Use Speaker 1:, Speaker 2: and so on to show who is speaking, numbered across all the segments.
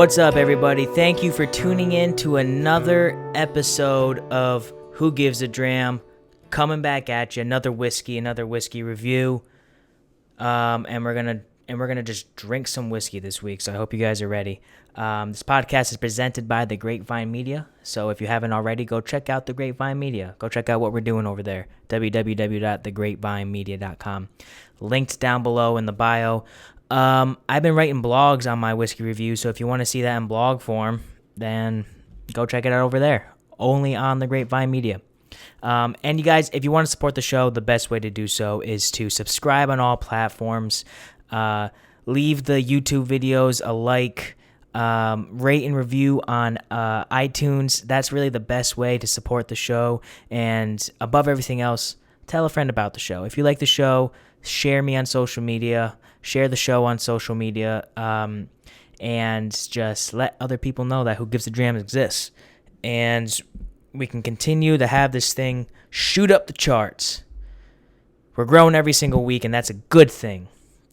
Speaker 1: What's up, everybody? Thank you for tuning in to another episode of Who Gives a Dram. Coming back at you, another whiskey review. And we're gonna just drink some whiskey this week. So I hope you guys are ready. This podcast is presented by The Grapevine Media. So if you haven't already, go check out The Grapevine Media. Go check out what we're doing over there. www.thegrapevinemedia.com. Linked down below in the bio. I've been writing blogs on my whiskey reviews, so if you want to see that in blog form, then go check it out over there. Only on The Grapevine Media. And you guys, if you want to support the show, the best way to do so is to subscribe on all platforms. Leave the YouTube videos a like. Rate and review on iTunes. That's really the best way to support the show. And above everything else, tell a friend about the show. If you like the show, share me on social media. Share the show on social media, and just let other people know that Who Gives a Dram exists. And we can continue to have this thing shoot up the charts. We're growing every single week, and that's a good thing.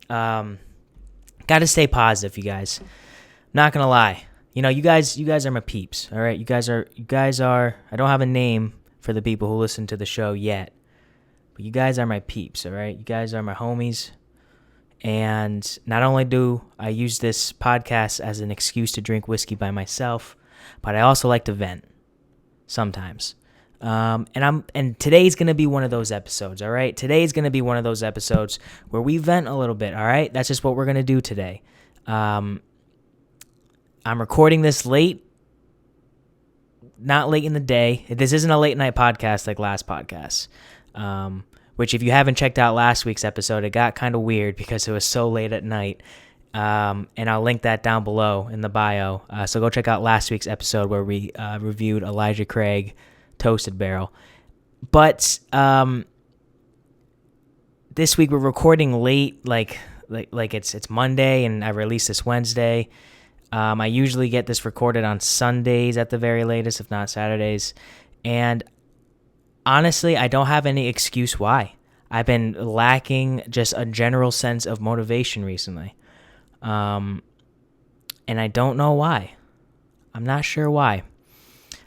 Speaker 1: Got to stay positive, you guys. Not gonna lie, you guys are my peeps. All right, you guys are. I don't have a name for the people who listen to the show yet, but you guys are my peeps. All right, you guys are my homies. And not only do I use this podcast as an excuse to drink whiskey by myself, but I also like to vent sometimes. And today's going to be one of those episodes, all right? Today's going to be one of those episodes where we vent a little bit, all right? That's just what we're going to do today. I'm recording this late, not late in the day. This isn't a late night podcast like last podcast. Which if you haven't checked out last week's episode, it got kind of weird because it was so late at night. And I'll link that down below in the bio. So go check out last week's episode where we reviewed Elijah Craig Toasted Barrel. But this week we're recording late, like it's Monday, and I released this Wednesday. I usually get this recorded on Sundays at the very latest, if not Saturdays. And honestly, I don't have any excuse why. I've been lacking just a general sense of motivation recently. And I don't know why. I'm not sure why. I'm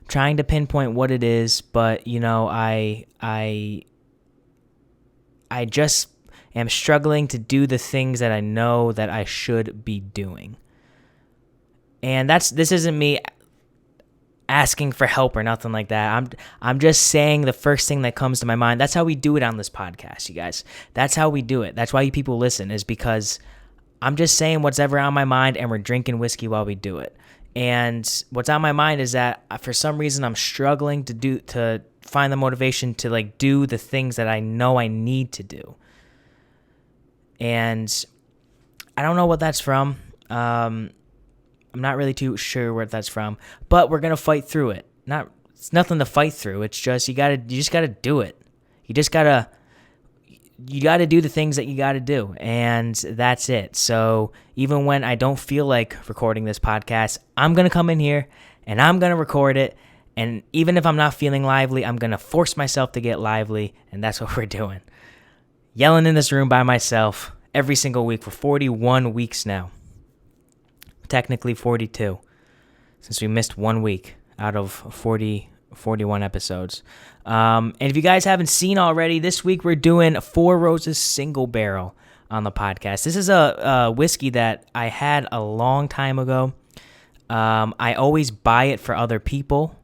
Speaker 1: trying to pinpoint what it is, but I just am struggling to do the things that I know that I should be doing. And this isn't me asking for help or nothing like that. I'm just saying the first thing that comes to my mind. That's how we do it on this podcast, you guys. That's how we do it. That's why you people listen, is because I'm just saying what's ever on my mind, and we're drinking whiskey while we do it. And what's on my mind is that for some reason I'm struggling to find the motivation to do the things that I know I need to do. And I don't know what that's from. I'm not really too sure where that's from, but we're gonna fight through it. It's nothing to fight through. It's just you just gotta do it. You gotta do the things that you gotta do, and that's it. So even when I don't feel like recording this podcast, I'm gonna come in here and I'm gonna record it. And even if I'm not feeling lively, I'm gonna force myself to get lively, and that's what we're doing. Yelling in this room by myself every single week for 41 weeks now. Technically 42, since we missed 1 week out of 41 episodes. And if you guys haven't seen already, this week we're doing Four Roses Single Barrel on the podcast. This is a whiskey that I had a long time ago. I always buy it for other people,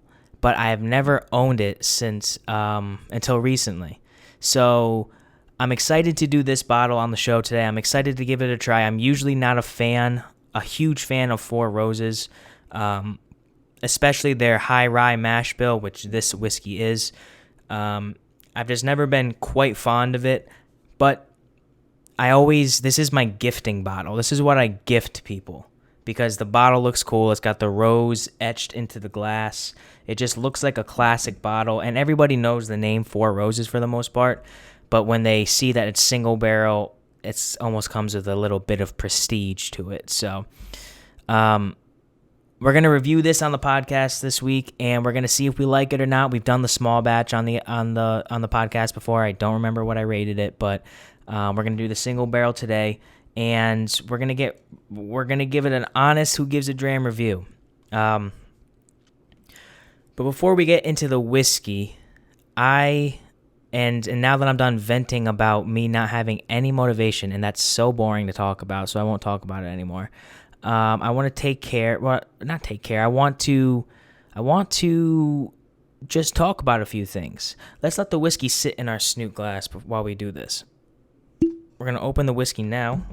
Speaker 1: but I have never owned it since until recently. So I'm excited to do this bottle on the show today. I'm excited to give it a try. I'm usually not a huge fan of Four Roses, especially their high rye mash bill, which this whiskey is. I've just never been quite fond of it, but this is my gifting bottle. This is what I gift people because the bottle looks cool. It's got the rose etched into the glass. It just looks like a classic bottle, and everybody knows the name Four Roses for the most part, but when they see that it's single barrel, it almost comes with a little bit of prestige to it. So we're going to review this on the podcast this week, and we're going to see if we like it or not. We've done the small batch on the podcast before. I don't remember what I rated it, but we're going to do the single barrel today. and we're gonna give it an honest who gives a dram review. But before we get into the whiskey, and now that I'm done venting about me not having any motivation, and that's so boring to talk about, so I won't talk about it anymore. I want to take care. Well, not take care. I want to just talk about a few things. Let's let the whiskey sit in our snoot glass while we do this. We're gonna open the whiskey now.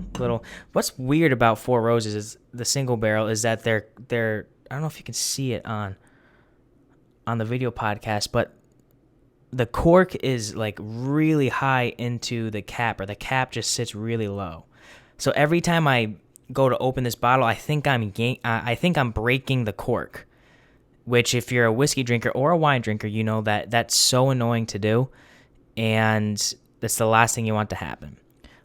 Speaker 1: What's weird about Four Roses is the single barrel is that they're I don't know if you can see it on the video podcast, but the cork is like really high into the cap, or the cap just sits really low. So every time I go to open this bottle, I think I'm breaking the cork. Which, if you're a whiskey drinker or a wine drinker, you know that that's so annoying to do, and that's the last thing you want to happen.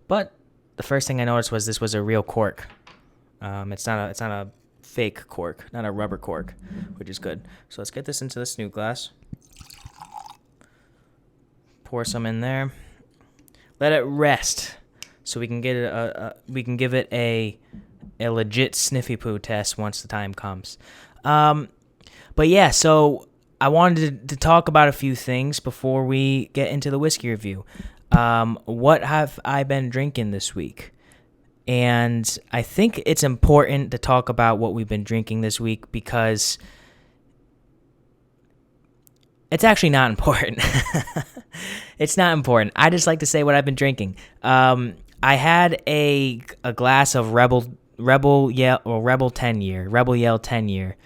Speaker 1: But the first thing I noticed was this was a real cork. It's not a fake cork, not a rubber cork, which is good. So let's get this into the snoot glass. Pour some in there. Let it rest, so we can give it a legit sniffy poo test once the time comes. But yeah, so I wanted to talk about a few things before we get into the whiskey review. What have I been drinking this week? And I think it's important to talk about what we've been drinking this week because it's actually not important. It's not important. I just like to say what I've been drinking. I had a glass of Rebel Yell 10 year.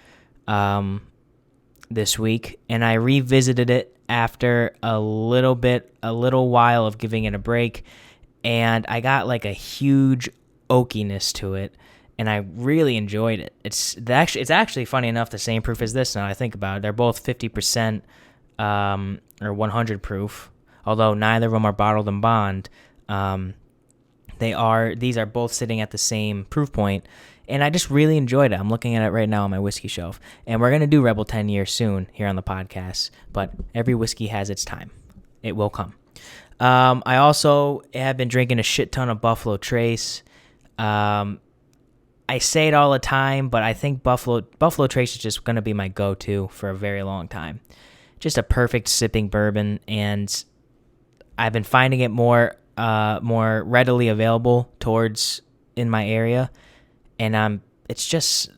Speaker 1: This week, and I revisited it after a little while of giving it a break, and I got like a huge oakiness to it, and I really enjoyed it. It's actually funny enough the same proof as this now I think about it. They're both 50% or 100 proof, although neither of them are bottled in bond. These are both sitting at the same proof point, and I just really enjoyed it. I'm looking at it right now on my whiskey shelf, and we're going to do Rebel 10 year soon here on the podcast, but every whiskey has its time. It will come. I also have been drinking a shit ton of Buffalo Trace. I say it all the time, but I think Buffalo Trace is just going to be my go-to for a very long time. Just a perfect sipping bourbon, and I've been finding it more readily available in my area, and it's just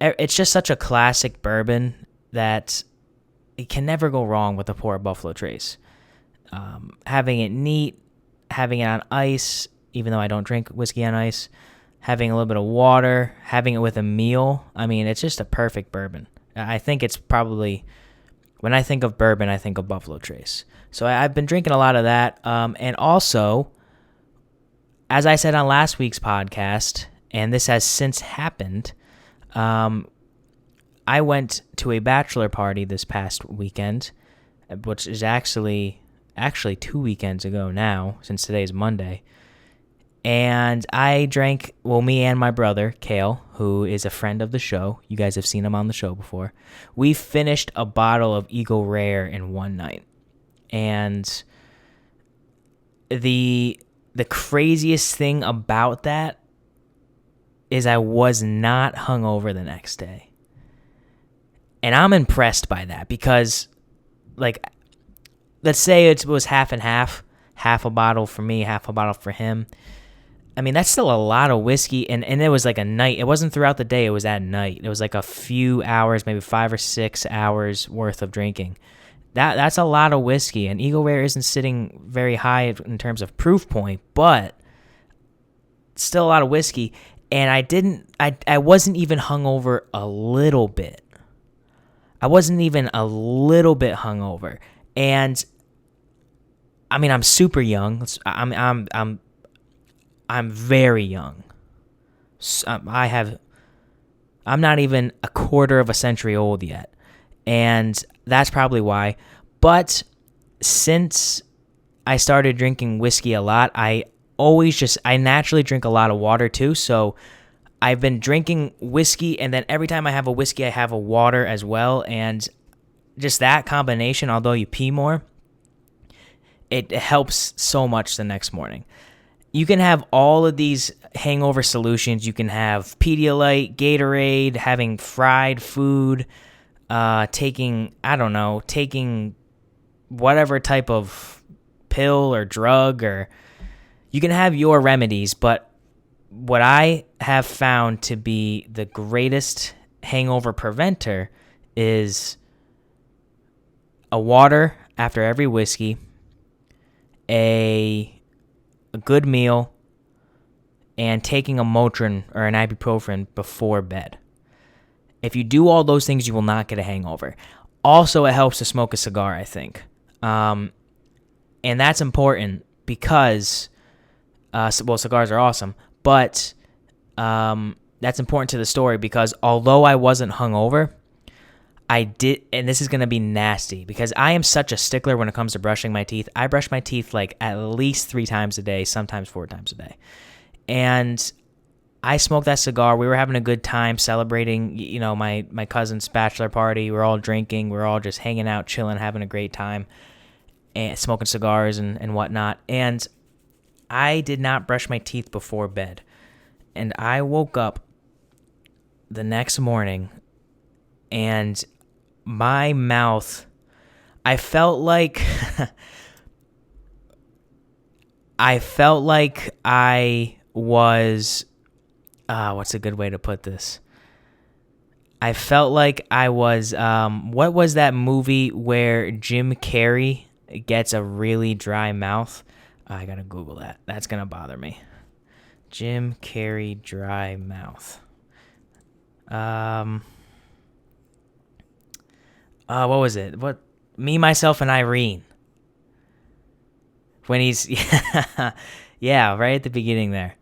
Speaker 1: such a classic bourbon that it can never go wrong with a pour of Buffalo Trace. Having it neat, having it on ice, even though I don't drink whiskey on ice, having a little bit of water, having it with a meal. I mean, it's just a perfect bourbon. I think it's probably, when I think of bourbon, I think of Buffalo Trace. So I've been drinking a lot of that. And also, as I said on last week's podcast, and this has since happened, I went to a bachelor party this past weekend, which is actually 2 weekends ago now, since today's Monday. And I drank, me and my brother, Kale, who is a friend of the show. You guys have seen him on the show before. We finished a bottle of Eagle Rare in one night. And the craziest thing about that is I was not hungover the next day. And I'm impressed by that because, like, let's say it was half and half a bottle for me, half a bottle for him. I mean, that's still a lot of whiskey, and it was like a night. It wasn't throughout the day. It was at night. It was like a few hours, maybe 5 or 6 hours worth of drinking. That's a lot of whiskey, and Eagle Rare isn't sitting very high in terms of proof point, but still a lot of whiskey. And I wasn't even hungover a little bit. I wasn't even a little bit hungover, and I mean, I'm super young. I'm very young. I'm not even a quarter of a century old yet, and that's probably why. But since I started drinking whiskey a lot, I naturally drink a lot of water too. So I've been drinking whiskey, and then every time I have a whiskey, I have a water as well. And just that combination, although you pee more, it helps so much the next morning. you can have all of these hangover solutions. You can have Pedialyte, Gatorade, having fried food, taking whatever type of pill or drug, or you can have your remedies. But what I have found to be the greatest hangover preventer is a water after every whiskey, a good meal, and taking a Motrin or an ibuprofen before bed. If you do all those things, you will not get a hangover. Also, it helps to smoke a cigar, I think. And that's important because, cigars are awesome, but that's important to the story because although I wasn't hungover, I did, and this is going to be nasty because I am such a stickler when it comes to brushing my teeth. I brush my teeth like at least 3 times a day, sometimes 4 times a day. And I smoked that cigar. We were having a good time celebrating, my cousin's bachelor party. We're all drinking. We're all just hanging out, chilling, having a great time, and smoking cigars and whatnot. And I did not brush my teeth before bed. And I woke up the next morning and my mouth, I felt like I was, what's a good way to put this? I felt like I was, what was that movie where Jim Carrey gets a really dry mouth? I gotta Google that. That's gonna bother me. Jim Carrey dry mouth. What was it? Me, Myself, and Irene. When he's, yeah, right at the beginning there.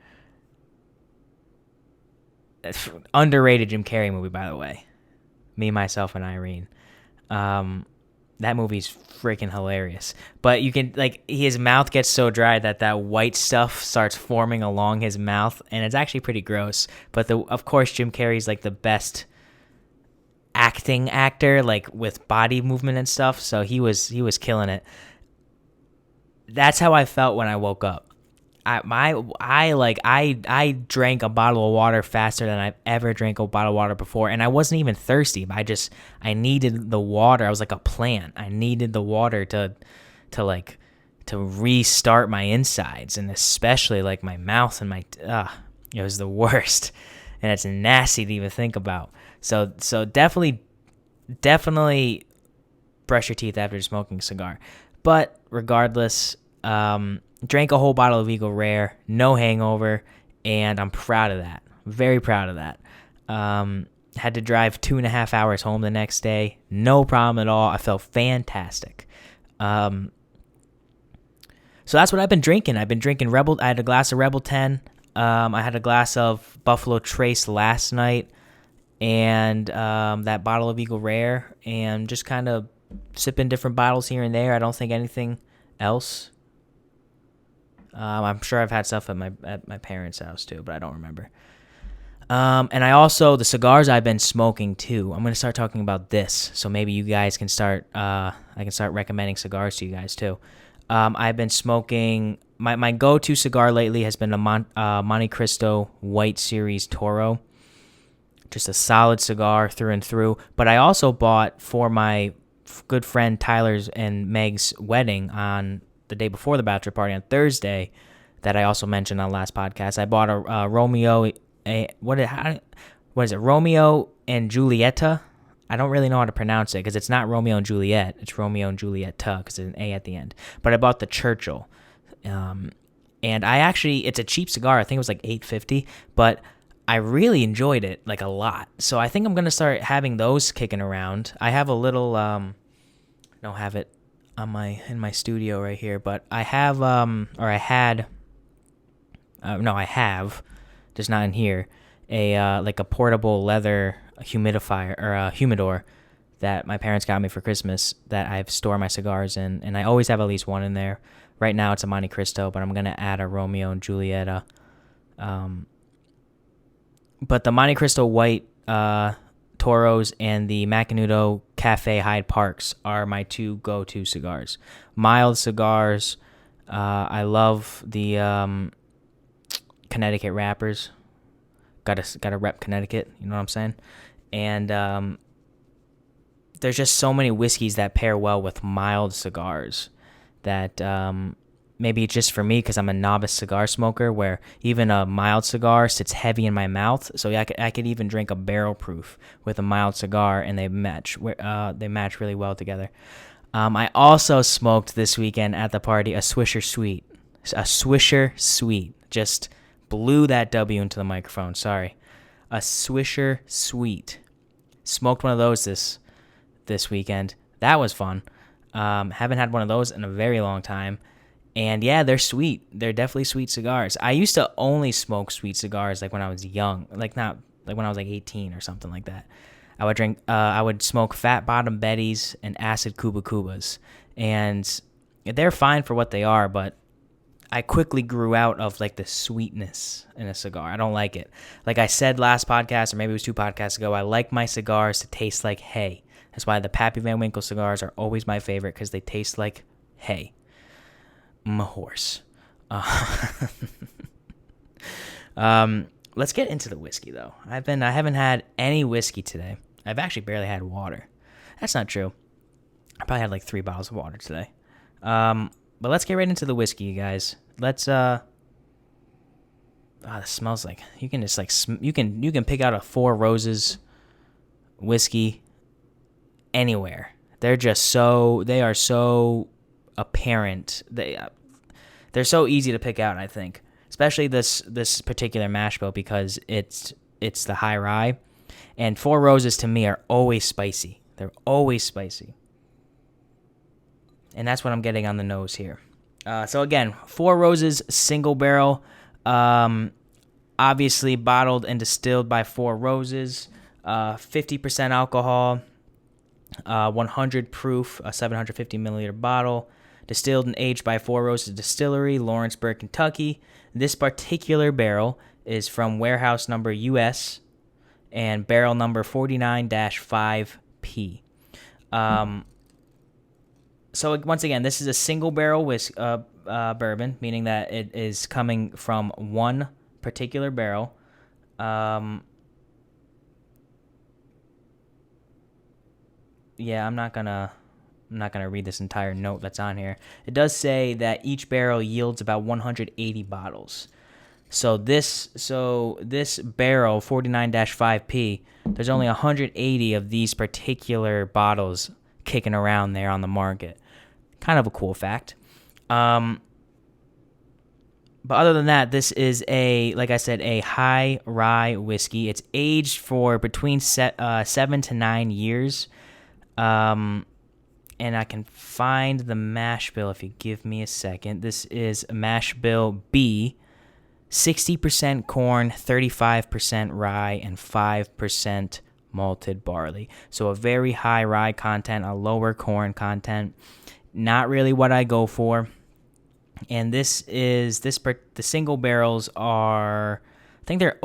Speaker 1: Underrated Jim Carrey movie, by the way. Me, Myself, and Irene. That movie's freaking hilarious. But you can, his mouth gets so dry that white stuff starts forming along his mouth, and it's actually pretty gross. But of course, Jim Carrey's the best actor, with body movement and stuff. So he was killing it. That's how I felt when I woke up. I drank a bottle of water faster than I've ever drank a bottle of water before, and I wasn't even thirsty. But I needed the water. I was like a plant. I needed the water to restart my insides, and especially my mouth and my it was the worst, and it's nasty to even think about. So definitely brush your teeth after smoking a cigar. But regardless, drank a whole bottle of Eagle Rare, no hangover, and I'm proud of that. Very proud of that. Had to drive 2.5 hours home the next day. No problem at all. I felt fantastic. So that's what I've been drinking. I've been drinking Rebel. I had a glass of Rebel 10. I had a glass of Buffalo Trace last night, and that bottle of Eagle Rare, and just kind of sipping different bottles here and there. I don't think anything else. I'm sure I've had stuff at my parents' house too, but I don't remember. And I also, the cigars I've been smoking too, I'm going to start talking about this, so maybe you guys can start, I can start recommending cigars to you guys too. I've been smoking, my go-to cigar lately has been a Monte Cristo White Series Toro. Just a solid cigar through and through. But I also bought for my good friend Tyler's and Meg's wedding on the day before the bachelor party on Thursday, that I also mentioned on last podcast. I bought a Romeo, what is it? Romeo and Julieta. I don't really know how to pronounce it because it's not Romeo and Juliet. It's Romeo and Julieta because there's an A at the end. But I bought the Churchill, and it's a cheap cigar. I think it was like $8.50, but I really enjoyed it a lot. So I think I'm gonna start having those kicking around. I have a little, I don't have it in my studio right here, but I have I have, just not in here, a portable leather humidifier or a humidor that my parents got me for Christmas that I store my cigars in, and I always have at least one in there. Right now it's a Monte Cristo, but I'm gonna add a Romeo and Julieta. But the Monte Cristo White Toros and the Macanudo Cafe Hyde Parks are my two go-to cigars. Mild cigars. I love the Connecticut wrappers. Gotta rep Connecticut. You know what I'm saying? And there's just so many whiskeys that pair well with mild cigars that maybe it's just for me because I'm a novice cigar smoker where even a mild cigar sits heavy in my mouth. So yeah, I could even drink a barrel proof with a mild cigar and they match really well together. I also smoked this weekend at the party a Swisher Sweet. A Swisher Sweet. Just blew that W into the microphone. Sorry. A Swisher Sweet. Smoked one of those this weekend. That was fun. Haven't had one of those in a very long time. And yeah, they're sweet. They're definitely sweet cigars. I used to only smoke sweet cigars like when I was young. Not like when I was like 18 or something like that. I would smoke Fat Bottom Bettys and Acid Cuba Cubas. And they're fine for what they are, but I quickly grew out of like the sweetness in a cigar. I don't like it. Like I said last podcast, or maybe it was 2 podcasts ago, I like my cigars to taste like hay. That's why the Pappy Van Winkle cigars are always my favorite, because they taste like hay. I'm a horse. Let's get into the whiskey though. I haven't had any whiskey today. I've actually barely had water. That's not true. I probably had like 3 bottles of water today. But let's get right into the whiskey, you guys. Let's this smells like you can just like you can pick out a 4 Roses whiskey anywhere. They are so apparent. They're so easy to pick out, I think. Especially this particular mash bill because it's the high rye. And 4 Roses to me are always spicy. They're always spicy. And that's what I'm getting on the nose here. So again, 4 Roses single barrel. Obviously bottled and distilled by 4 Roses. 50% alcohol. 100 proof, a 750 milliliter bottle. Distilled and aged by 4 Roses Distillery, Lawrenceburg, Kentucky. This particular barrel is from warehouse number US and barrel number 49-5P. So once again, this is a single barrel bourbon, meaning that it is coming from one particular barrel. Yeah, I'm not gonna read this entire note that's on here. It does say that each barrel yields about 180 bottles. So this barrel 49-5P, there's only 180 of these particular bottles kicking around there on the market. Kind of a cool fact. But other than that, this is like I said, a high rye whiskey. It's aged for between 7 to 9 years. And I can find the mash bill if you give me a second. This is mash bill B, 60% corn, 35% rye, and 5% malted barley. So a very high rye content, a lower corn content. Not really what I go for. And the single barrels are, I think they're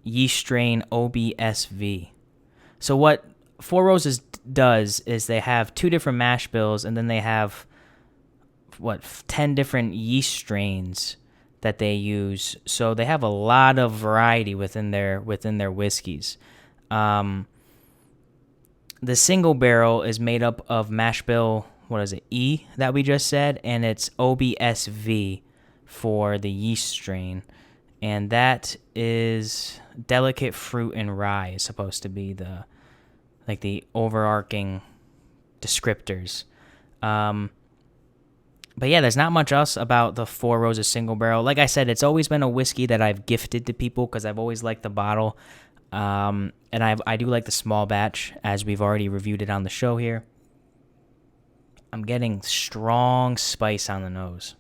Speaker 1: yeast strain OBSV. So what 4 Roses does is they have 2 different mash bills, and then they have 10 different yeast strains that they use. So they have a lot of variety within their whiskeys. The single barrel is made up of mash bill, E that we just said, and it's OBSV for the yeast strain. And that is delicate fruit and rye is supposed to be the overarching descriptors. But yeah, there's not much else about the 4 Roses single barrel. Like I said, it's always been a whiskey that I've gifted to people because I've always liked the bottle. And I do like the small batch, as we've already reviewed it on the show here. I'm getting strong spice on the nose.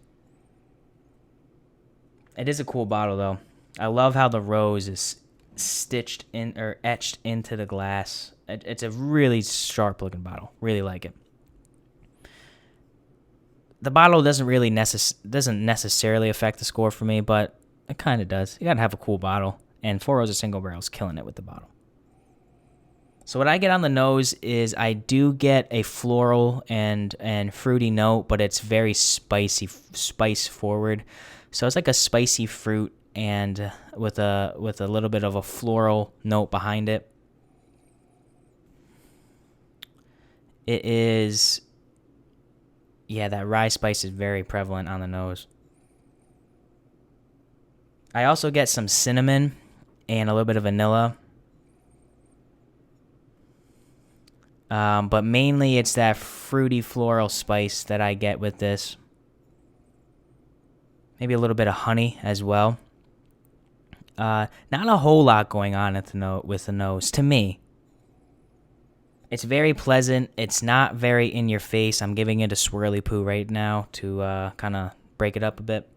Speaker 1: It is a cool bottle, though. I love how the rose is stitched in or etched into the glass. It's a really sharp-looking bottle. Really like it. The bottle doesn't necessarily affect the score for me, but it kind of does. You gotta have a cool bottle, and 4 Roses single barrel is killing it with the bottle. So what I get on the nose is I do get a floral and fruity note, but it's very spice forward. So it's like a spicy fruit and with a little bit of a floral note behind it. It is, yeah, that rye spice is very prevalent on the nose. I also get some cinnamon and a little bit of vanilla. But mainly it's that fruity floral spice that I get with this. Maybe a little bit of honey as well. Not a whole lot going on with the nose to me. It's very pleasant. It's not very in your face. I'm giving it a swirly poo right now to kind of break it up a bit.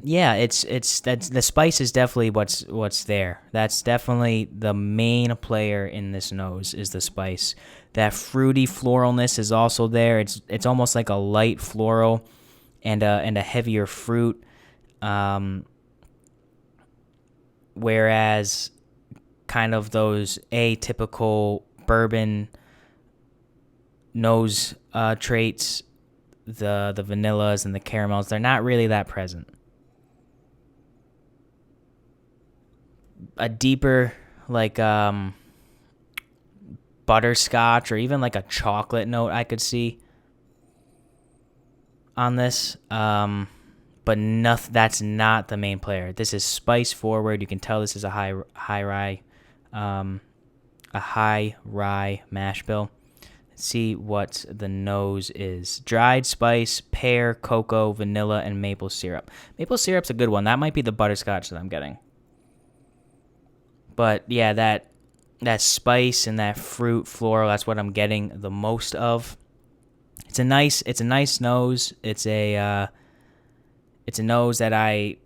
Speaker 1: Yeah, that's the spice is definitely what's there. That's definitely the main player in this nose is the spice. That fruity floralness is also there. It's almost like a light floral and a heavier fruit. Whereas kind of those atypical bourbon nose traits, the vanillas and the caramels, they're not really that present. A deeper like butterscotch or even like a chocolate note I could see on this. But that's not the main player. This is spice forward. You can tell this is a high rye mash bill. See what the nose is. Dried spice, pear, cocoa, vanilla, and maple syrup. Maple syrup's a good one. That might be the butterscotch that I'm getting. But yeah, that spice and that fruit floral, that's what I'm getting the most of. It's a nice nose. It's a nose that I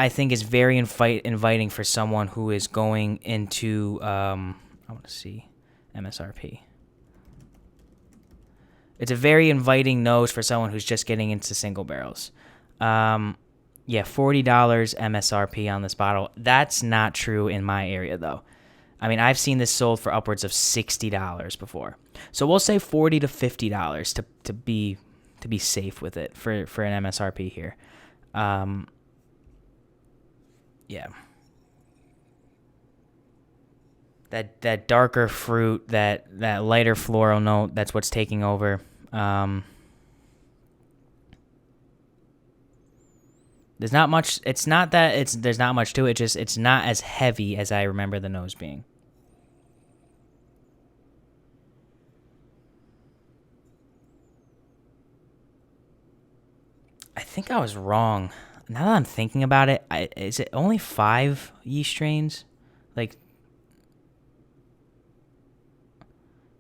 Speaker 1: think is very inviting for someone who is going into I want to see MSRP. It's a very inviting nose for someone who's just getting into single barrels. Yeah, $40 MSRP on this bottle. That's not true in my area, though. I mean, I've seen this sold for upwards of $60 before. So we'll say $40 to $50 to be safe with it for an MSRP here. Yeah. That darker fruit, that lighter floral note, that's what's taking over. There's not much. It's not that there's not much to it. Just it's not as heavy as I remember the nose being. I think I was wrong. Now that I'm thinking about it, is it only 5 yeast strains? Like,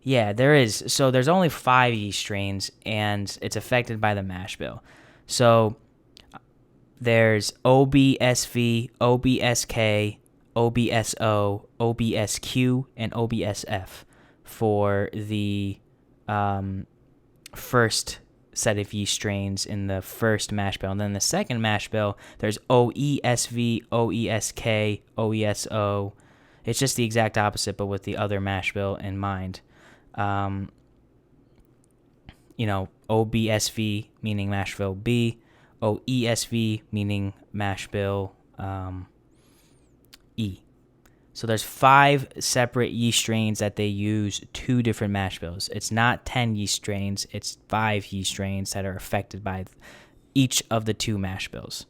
Speaker 1: yeah, there is. So there's only 5 yeast strains, and it's affected by the mash bill. So there's OBSV, OBSK, OBSO, OBSQ, and OBSF for the first set of yeast strains in the first mash bill. And then the second mash bill, there's OESV, OESK, OESO. It's just the exact opposite, but with the other mash bill in mind. OBSV meaning mash bill B, OESV meaning mash bill E. So there's 5 separate yeast strains that they use 2 different mash bills. It's not 10 yeast strains. It's 5 yeast strains that are affected by each of the 2 mash bills.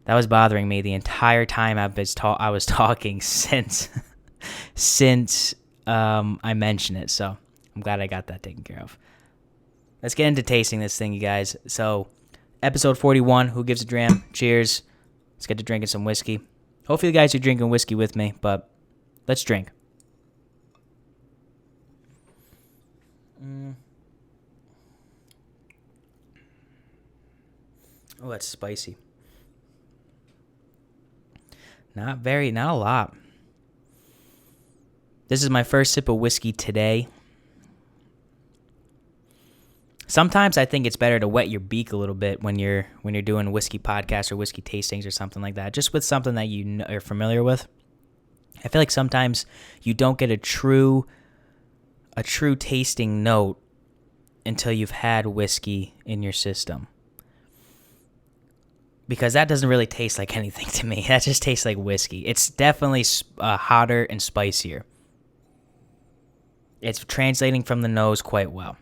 Speaker 1: That was bothering me the entire time I was talking since I mentioned it. So I'm glad I got that taken care of. Let's get into tasting this thing, you guys. So episode 41, Who Gives a Dram? Cheers. Let's get to drinking some whiskey. Hopefully you guys are drinking whiskey with me, but let's drink. Oh, that's spicy. Not a lot. This is my first sip of whiskey today. Sometimes I think it's better to wet your beak a little bit when you're doing whiskey podcasts or whiskey tastings or something like that, just with something that you are familiar with. I feel like sometimes you don't get a true tasting note until you've had whiskey in your system. Because that doesn't really taste like anything to me. That just tastes like whiskey. It's definitely hotter and spicier. It's translating from the nose quite well.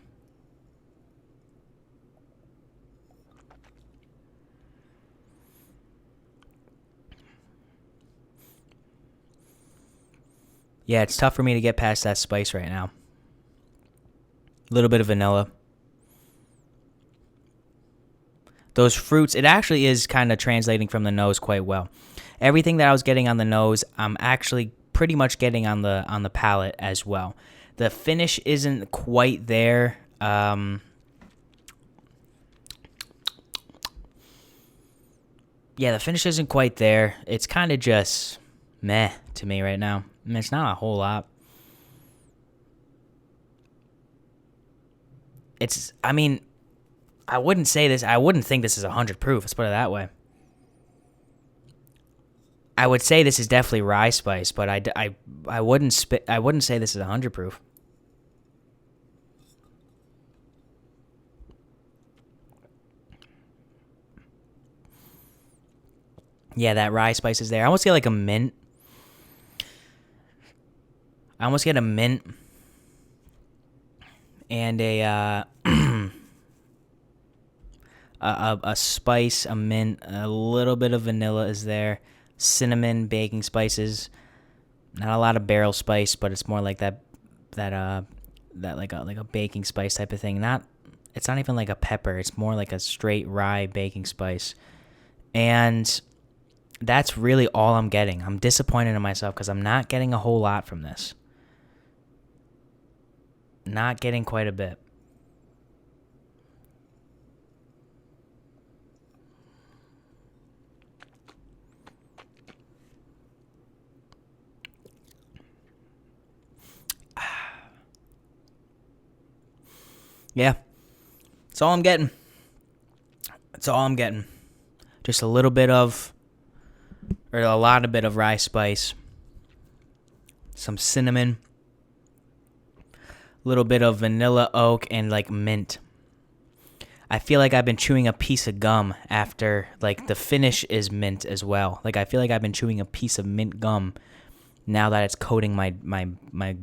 Speaker 1: Yeah, it's tough for me to get past that spice right now. A little bit of vanilla. Those fruits, it actually is kind of translating from the nose quite well. Everything that I was getting on the nose, I'm actually pretty much getting on the palate as well. The finish isn't quite there. Yeah, the finish isn't quite there. It's kind of just meh to me right now. I mean, it's not a whole lot. I wouldn't think this is 100 proof. Let's put it that way. I would say this is definitely rye spice, but I wouldn't say this is 100 proof. Yeah, that rye spice is there. I almost get like a mint. I almost get a mint and a spice, a mint, a little bit of vanilla is there, cinnamon, baking spices. Not a lot of barrel spice, but it's more like that like a baking spice type of thing. It's not even like a pepper. It's more like a straight rye baking spice, and that's really all I'm getting. I'm disappointed in myself because I'm not getting a whole lot from this. Not getting quite a bit. Yeah. That's all I'm getting. Just a lot of rye spice, some cinnamon, a little bit of vanilla oak, and like mint. I feel like I've been chewing a piece of gum after, like, the finish is mint as well. Like, I feel like I've been chewing a piece of mint gum now that it's coating my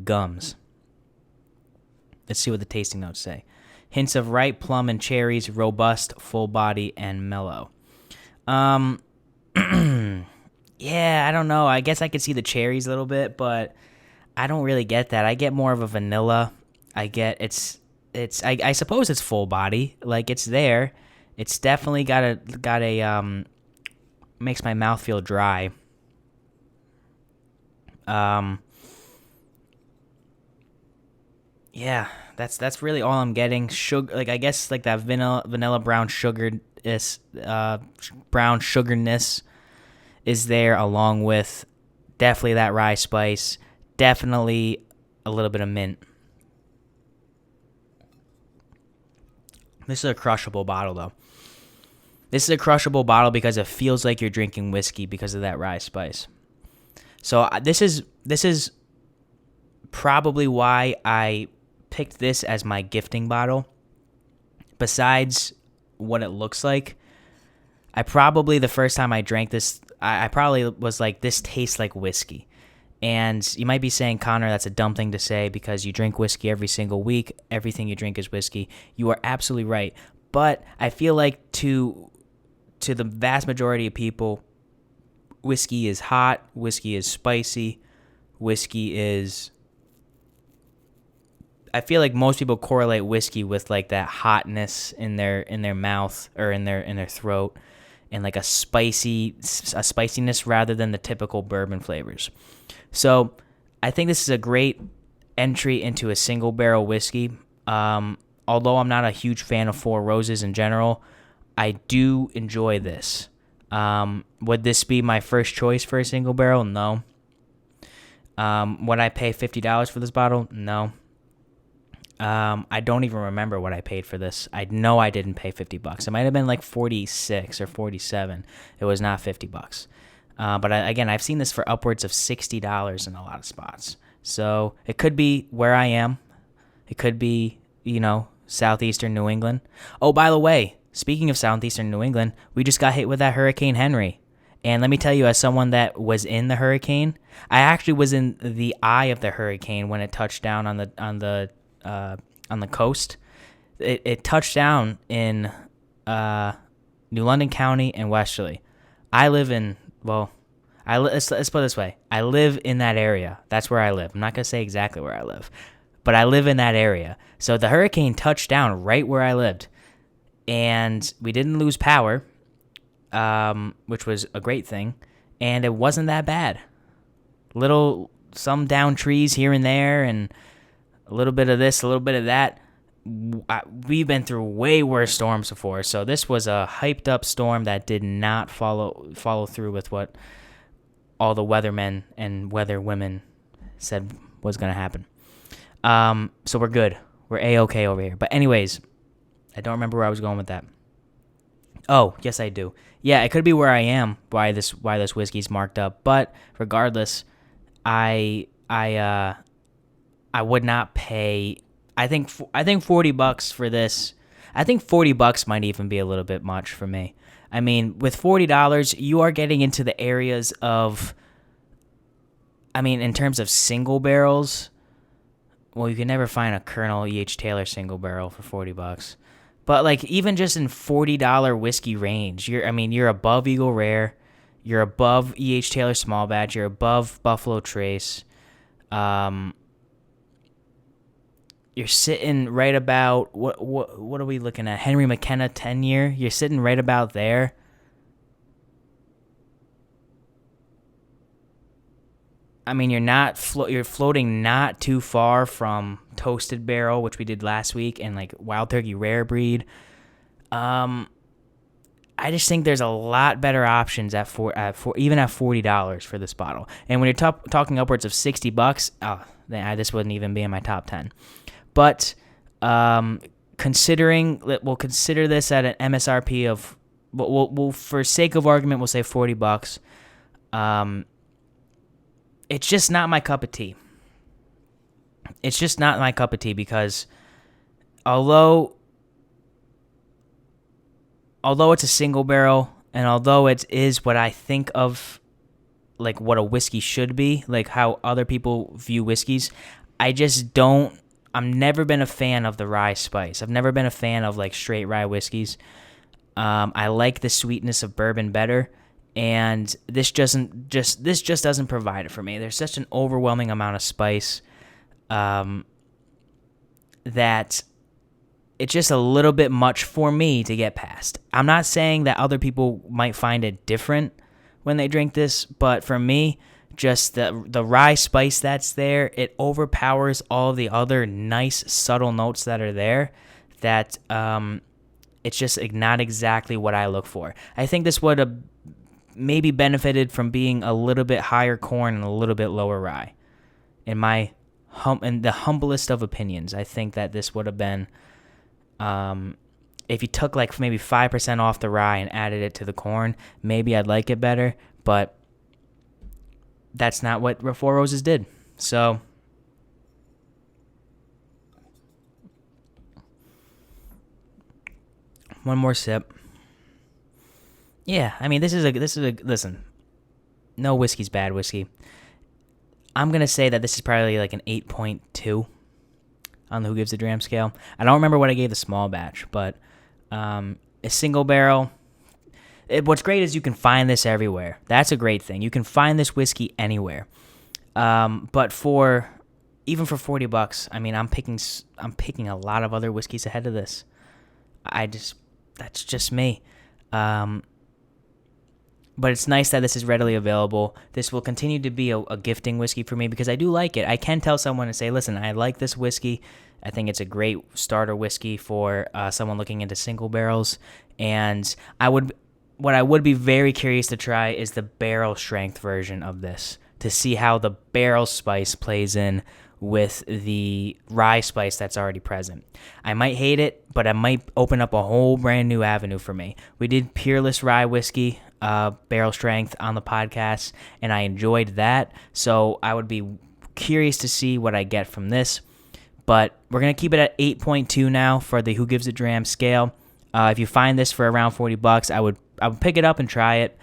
Speaker 1: gums. Let's see what the tasting notes say. Hints of ripe plum and cherries, robust, full body, and mellow. Yeah, I don't know. I guess I could see the cherries a little bit, but I don't really get that. I get more of a vanilla. I suppose it's full body. Like, it's there. It's definitely got a makes my mouth feel dry. Yeah, that's really all I'm getting. Sugar, like, I guess like that vanilla brown sugarness is there, along with definitely that rye spice, definitely a little bit of mint. This is a crushable bottle, though. This is a crushable bottle because it feels like you're drinking whiskey because of that rye spice. So this is probably why I picked this as my gifting bottle. Besides what it looks like, the first time I drank this, I probably was like, this tastes like whiskey. And you might be saying, Connor, that's a dumb thing to say because you drink whiskey every single week. Everything you drink is whiskey. You are absolutely right. But I feel like to the vast majority of people, whiskey is hot, whiskey is spicy, I feel like most people correlate whiskey with like that hotness in their mouth or in their throat, and like a spiciness rather than the typical bourbon flavors. So I think this is a great entry into a single barrel whiskey. Although I'm not a huge fan of Four Roses in general, I do enjoy this. Would this be my first choice for a single barrel? No. Would I pay $50 for this bottle? No. I don't even remember what I paid for this. I know I didn't pay $50. It might have been like 46 or 47. It was not $50. But again, I've seen this for upwards of $60 in a lot of spots. So it could be where I am. It could be, southeastern New England. Oh, by the way, speaking of southeastern New England, we just got hit with that Hurricane Henry. And let me tell you, as someone that was in the hurricane, I actually was in the eye of the hurricane when it touched down on the coast. It touched down in New London County and Westerly. I live in let's put it this way. I live in that area. That's where I live. I'm not gonna say exactly where I live, but I live in that area. So the hurricane touched down right where I lived, and we didn't lose power, which was a great thing, and it wasn't that bad. Some downed trees here and there, and a little bit of this, a little bit of that. We've been through way worse storms before, so this was a hyped up storm that did not follow through with what all the weathermen and weather women said was going to happen. So we're good. We're A-okay over here. But anyways, I don't remember where I was going with that. Oh, yes I do. Yeah, it could be where I am, why this whiskey's marked up. But regardless, I would not pay. I think $40 for this. I think $40 might even be a little bit much for me. I mean, with $40, you are getting into the areas of. I mean, in terms of single barrels, well, you can never find a Colonel E.H. Taylor single barrel for $40. But like even just in $40 whiskey range, you're above Eagle Rare, you're above E.H. Taylor Small Batch, you're above Buffalo Trace. You're sitting right about what are we looking at? Henry McKenna 10-year. You're sitting right about there. I mean, you're floating not too far from Toasted Barrel, which we did last week, and like Wild Turkey Rare Breed. I just think there's a lot better options even at $40 for this bottle. And when you're talking upwards of $60, this wouldn't even be in my top 10. But we'll consider this at an MSRP of, we'll for sake of argument, we'll say $40. It's just not my cup of tea. It's just not my cup of tea because although it's a single barrel and although it is what I think of like what a whiskey should be, like how other people view whiskeys, I've never been a fan of the rye spice. I've never been a fan of like straight rye whiskeys. I like the sweetness of bourbon better. And this just doesn't provide it for me. There's such an overwhelming amount of spice that it's just a little bit much for me to get past. I'm not saying that other people might find it different when they drink this, but for me, just the rye spice that's there, it overpowers all the other nice subtle notes that are there. That it's just not exactly what I look for. I think this would have maybe benefited from being a little bit higher corn and a little bit lower rye. In the humblest of opinions, I think that this would have been, if you took like maybe 5% off the rye and added it to the corn, maybe I'd like it better, but that's not what Four Roses did. So one more sip. Yeah, I mean, this is a listen. No whiskey's bad whiskey. I'm gonna say that this is probably like an 8.2 on the Who Gives a Dram scale. I don't remember what I gave the small batch, but a single barrel. What's great is you can find this everywhere. That's a great thing. You can find this whiskey anywhere. But even for $40, I mean, I'm picking a lot of other whiskeys ahead of this. That's just me. But it's nice that this is readily available. This will continue to be a gifting whiskey for me because I do like it. I can tell someone and say, listen, I like this whiskey. I think it's a great starter whiskey for someone looking into single barrels. And what I would be very curious to try is the barrel strength version of this to see how the barrel spice plays in with the rye spice that's already present. I might hate it, but it might open up a whole brand new avenue for me. We did Peerless Rye Whiskey, barrel strength on the podcast, and I enjoyed that. So I would be curious to see what I get from this. But we're going to keep it at 8.2 now for the Who Gives a Dram scale. If you find this for around $40, I would pick it up and try it.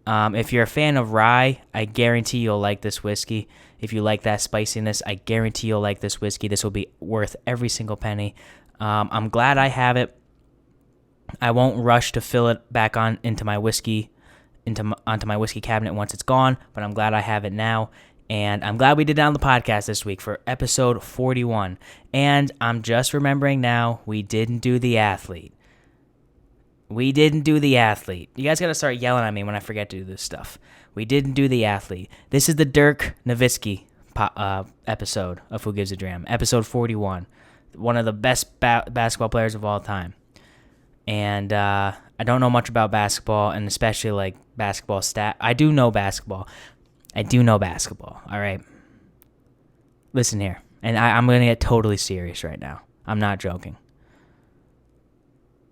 Speaker 1: If you're a fan of rye, I guarantee you'll like this whiskey. If you like that spiciness, I guarantee you'll like this whiskey. This will be worth every single penny. I'm glad I have it. I won't rush to fill it back on into my whiskey, onto my whiskey cabinet once it's gone, but I'm glad I have it now. And I'm glad we did it on the podcast this week for episode 41. And I'm just remembering now, we didn't do the athlete. You guys got to start yelling at me when I forget to do this stuff. We didn't do the athlete. This is the Dirk Nowitzki episode of Who Gives a Dram, episode 41. One of the best basketball players of all time. And I don't know much about basketball, and especially like basketball stat. I do know basketball, all right? Listen here, and I'm going to get totally serious right now. I'm not joking.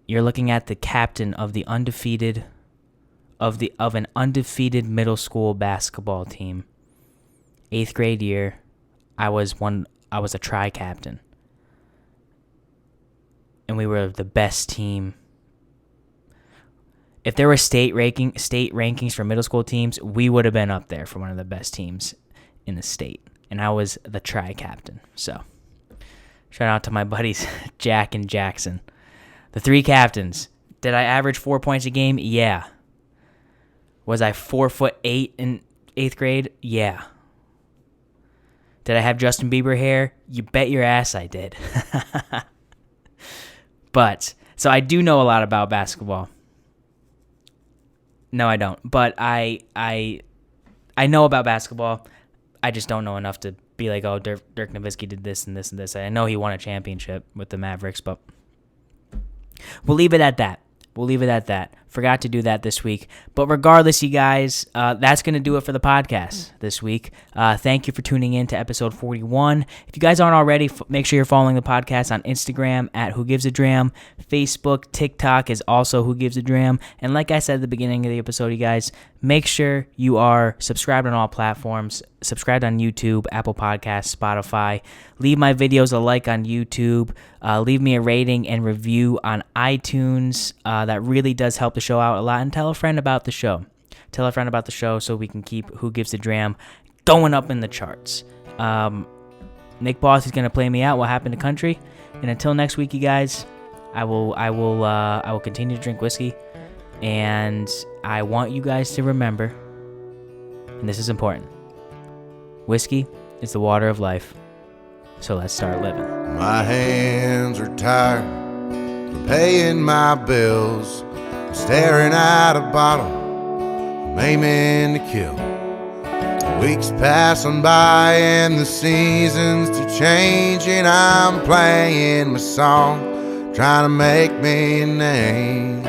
Speaker 1: You're looking at the captain of the undefeated of an undefeated middle school basketball team. 8th grade year, I was a tri-captain. And we were the best team. If there were state rankings for middle school teams, we would have been up there for one of the best teams in the state. And I was the tri-captain. So, shout out to my buddies Jack and Jackson. The 3 captains. Did I average 4 points a game? Yeah. Was I 4'8" in 8th grade? Yeah. Did I have Justin Bieber hair? You bet your ass I did. But, so I do know a lot about basketball. No, I don't. But I know about basketball. I just don't know enough to be like, oh, Dirk Nowitzki did this and this and this. I know he won a championship with the Mavericks, but we'll leave it at that. Forgot to do that this week. But regardless, you guys, that's going to do it for the podcast this week. Thank you for tuning in to episode 41. If you guys aren't already, make sure you're following the podcast on Instagram at Who Gives a Dram. Facebook, TikTok is also Who Gives a Dram. And like I said at the beginning of the episode, you guys, make sure you are subscribed on all platforms. Subscribed on YouTube, Apple Podcasts, Spotify. Leave my videos a like on YouTube. Leave me a rating and review on iTunes. That really does help the show out a lot. And tell a friend about the show. So we can keep Who Gives a Dram going up in the charts. Nick Boss is going to play me out. What happened to country? And until next week, you guys, I will continue to drink whiskey. And I want you guys to remember, and this is important, whiskey is the water of life. So let's start living.
Speaker 2: My hands are tired from paying my bills, staring at a bottle, I'm aiming to kill. Weeks passing by and the seasons keep changing. I'm playing my song, trying to make me a name.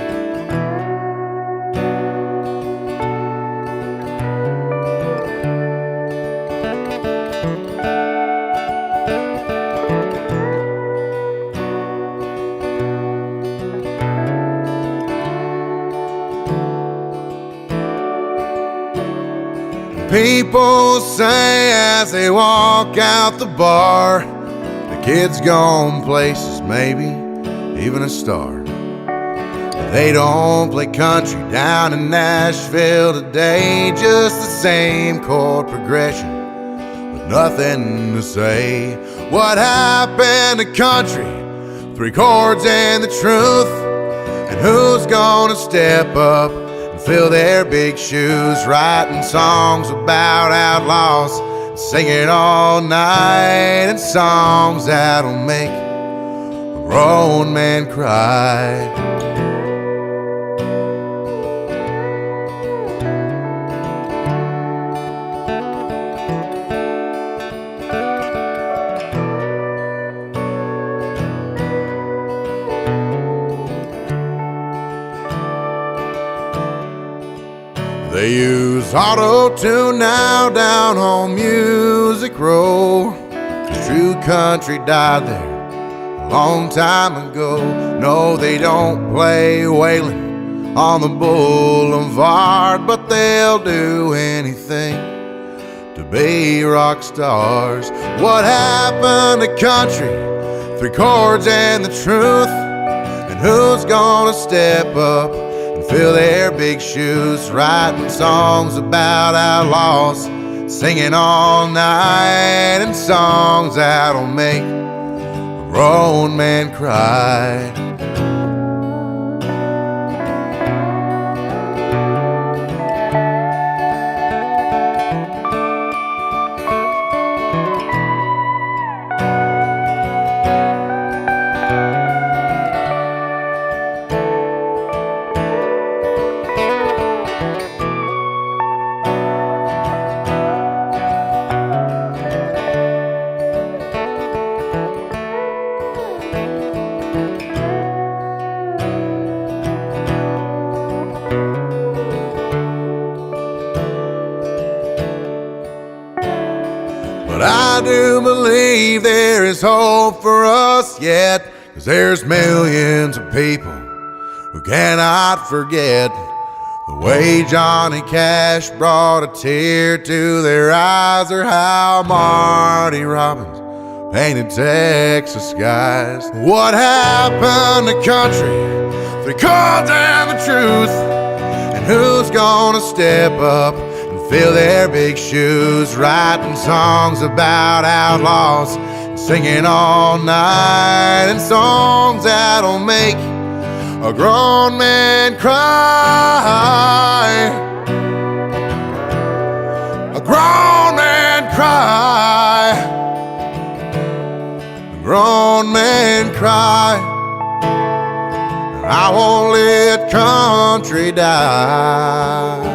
Speaker 2: People say as they walk out the bar, the kid's gone places, maybe even a star. They don't play country down in Nashville today, just the same chord progression with nothing to say. What happened to country? 3 chords and the truth. And who's gonna step up and fill their big shoes, writing songs about outlaws, singing all night, and songs that'll make a grown man cry. They use auto-tune now down on Music Row. True country died there a long time ago. No, they don't play Waylon on the boulevard, but they'll do anything to be rock stars. What happened to country? 3 chords and the truth. And who's gonna step up and fill their big shoes, writing songs about outlaws, singing all night, and songs that'll make a grown man cry. But I do believe there is hope for us yet, 'cause there's millions of people who cannot forget the way Johnny Cash brought a tear to their eyes, or how Marty Robbins painted Texas skies. What happened to country? 3 chords and the truth. And who's gonna step up and fill their big shoes, writing songs about outlaws, singing all night, and songs that'll make a grown man cry. A grown man cry. A grown man cry. I won't let country die.